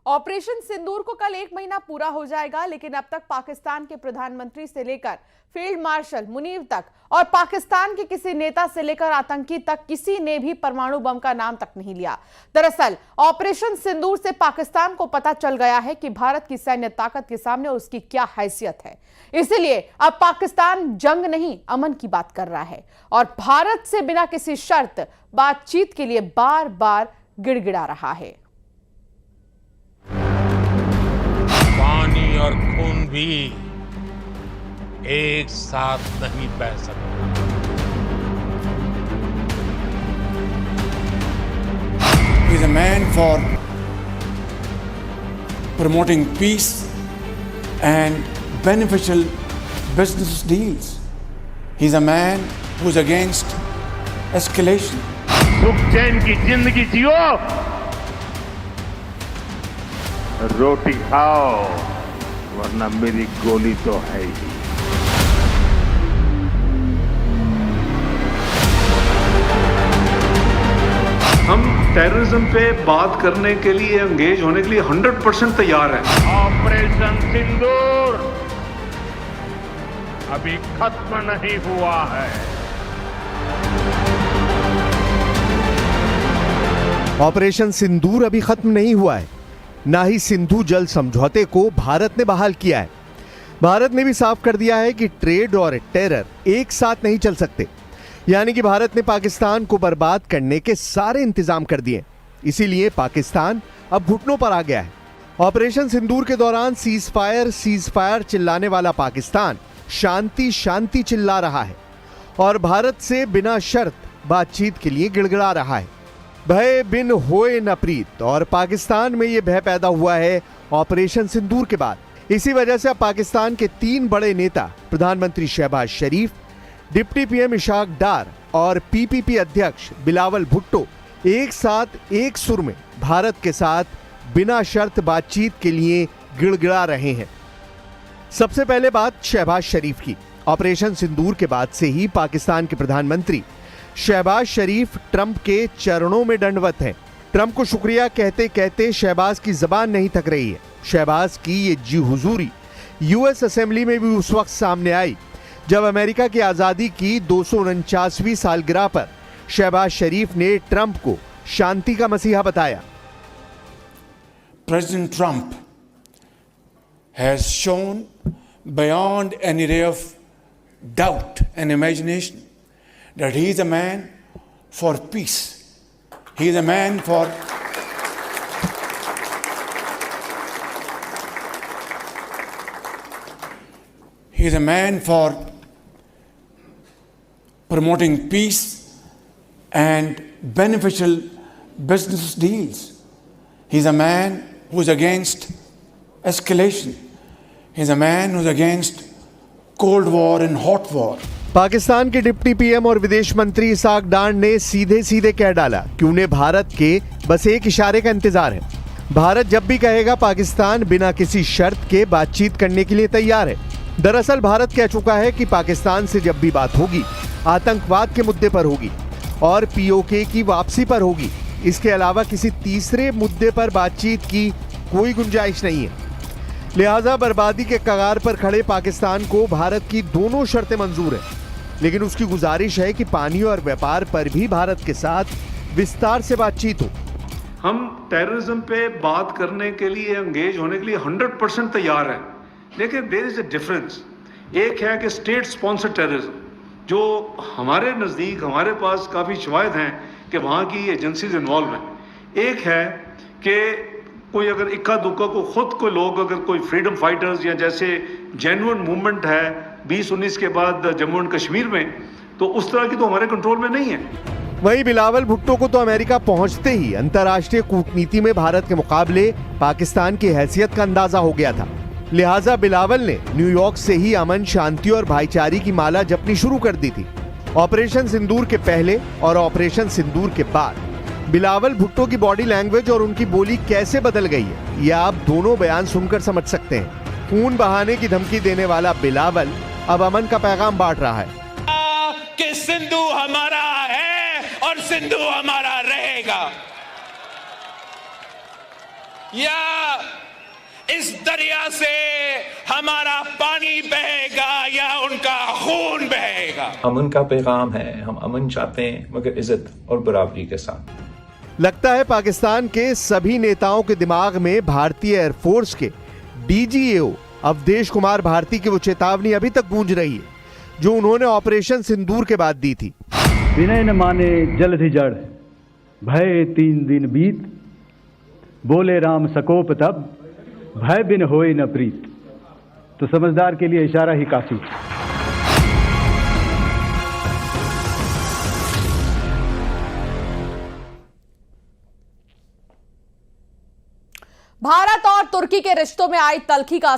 Operation सिंदूर को कल 1 महीना पूरा हो जाएगा, लेकिन अब तक पाकिस्तान के प्रधानमंत्री से लेकर फील्ड मार्शल मुनीर तक और पाकिस्तान के किसी नेता से लेकर आतंकी तक किसी ने भी परमाणु बम का नाम तक नहीं लिया। दरअसल ऑपरेशन सिंदूर से पाकिस्तान को पता चल गया है कि भारत की सैन्य ताकत के सामने उसकी क्या हैसियत है। इसलिए अब पाकिस्तान जंग नहीं, अमन की बात कर रहा है और भारत से बिना किसी शर्त बातचीत के लिए बार बार गिड़गिड़ा रहा है। पानी और खून भी एक साथ नहीं बह सकते। He is a man for promoting peace and beneficial business deals. He is a man who is against escalation. सुख चैन की जिंदगी जियो, रोटी खाओ, वरना मेरी गोली तो है ही। हम टेररिज्म पे बात करने के लिए, एंगेज होने के लिए 100% तैयार हैं। ऑपरेशन सिंदूर अभी खत्म नहीं हुआ है। ऑपरेशन सिंदूर अभी खत्म नहीं हुआ है, ना ही सिंधु जल समझौते को भारत ने बहाल किया है। भारत ने भी साफ कर दिया है कि ट्रेड और टेरर एक साथ नहीं चल सकते, यानी कि भारत ने पाकिस्तान को बर्बाद करने के सारे इंतजाम कर दिए। इसीलिए पाकिस्तान अब घुटनों पर आ गया है। ऑपरेशन सिंदूर के दौरान सीज फायर चिल्लाने वाला पाकिस्तान शांति शांति चिल्ला रहा है और भारत से बिना शर्त बातचीत के लिए गिड़गिड़ा रहा है। भय बिन होए न प्रीत, और पाकिस्तान में यह भय पैदा हुआ है ऑपरेशन सिंदूर के बाद। इसी वजह से अब पाकिस्तान के 3 बड़े नेता प्रधानमंत्री शहबाज शरीफ, डिप्टी पीएम इशाक डार और पीपीपी अध्यक्ष बिलावल भुट्टो एक साथ एक सुर में भारत के साथ बिना शर्त बातचीत के लिए गिड़गिड़ा रहे हैं। सबसे पहले बात शहबाज शरीफ की। ऑपरेशन सिंदूर के बाद से ही पाकिस्तान के प्रधानमंत्री शहबाज शरीफ ट्रंप के चरणों में दंडवत हैं। ट्रंप को शुक्रिया कहते कहते शहबाज की जबान नहीं थक रही है। शहबाज की ये जी हुजूरी यूएस असेंबली में भी उस वक्त सामने आई जब अमेरिका की आजादी की 249वीं सालगिरह पर शहबाज शरीफ ने ट्रंप को शांति का मसीहा बताया। President Trump has shown beyond any ray of doubt and imagination that he is a man for peace. He is a man for promoting peace and beneficial business deals. He is a man who is against escalation. He is a man who is against cold war and hot war. Pakistan के deputy PM और विदेश मंत्री Isaac डार ने सीधे सीधे कह डाला कि उन्हें भारत के बस एक इशारे का इंतजार है। भारत जब भी कहेगा पाकिस्तान बिना किसी शर्त के बातचीत करने के लिए तैयार है। दरअसल भारत कह चुका है कि पाकिस्तान से जब भी बात होगी आतंकवाद के मुद्दे पर होगी और पीओके की वापसी पर होगी। इसके अलावा किसी तीसरे मुद्दे पर बातचीत की कोई गुंजाइश नहीं है। लिहाजा बर्बादी के कगार पर खड़े पाकिस्तान को भारत की दोनों शर्तें मंजूर हैं, लेकिन उसकी गुजारिश है कि पानी और व्यापार पर भी भारत के साथ विस्तार से बातचीत हो। हम टेररिज्म पे बात करने के लिए, एंगेज होने के लिए 100% तैयार हैं। लेकिन देयर इज अ डिफरेंस। एक है कि स्टेट स्पॉन्सर टेररिज्म, जो हमारे नज़दीक, हमारे पास काफ़ी शवाहिद हैं कि वहाँ की एजेंसीज इन्वॉल्व हैं। एक है कि कोई अगर इक्का दुक्का को खुद को लोग, अगर कोई फ्रीडम फाइटर्स या जैसे जेन्युइन मूवमेंट है 2019 के बाद जम्मू एंड कश्मीर में, तो उस तरह की तो हमारे कंट्रोल में नहीं है। वहीं बिलावल भुट्टो को तो अमेरिका पहुंचते ही अंतर्राष्ट्रीय कूटनीति में भारत के मुकाबले पाकिस्तान की हैसियत का अंदाजा हो गया था। लिहाजा बिलावल ने न्यूयॉर्क से ही अमन, शांति और भाईचारे की माला जपनी शुरू कर दी थी। ऑपरेशन सिंदूर के पहले और ऑपरेशन सिंदूर के बाद बिलावल भुट्टो की बॉडी लैंग्वेज और उनकी बोली कैसे बदल गई है, यह आप दोनों बयान सुनकर समझ सकते हैं। खून बहाने की धमकी देने वाला बिलावल अब अमन का पैगाम बांट रहा है कि सिंधु हमारा है और सिंधु हमारा रहेगा। या इस दरिया से हमारा पानी बहेगा या उनका खून बहेगा। अमन का पैगाम है, हम अमन चाहते हैं मगर इज्जत और बराबरी के साथ। लगता है पाकिस्तान के सभी नेताओं के दिमाग में भारतीय एयरफोर्स के डीजीएओ अवधेश कुमार भारती की वो चेतावनी अभी तक गूंज रही है जो उन्होंने ऑपरेशन सिंदूर के बाद दी थी। विनय न माने जल ही जड़, भय 3 दिन बीत, बोले राम सकोप तब, भय बिन होए न प्रीत। तो समझदार के लिए इशारा ही काफी। भारत और तुर्की के रिश्तों में आई तल्खी का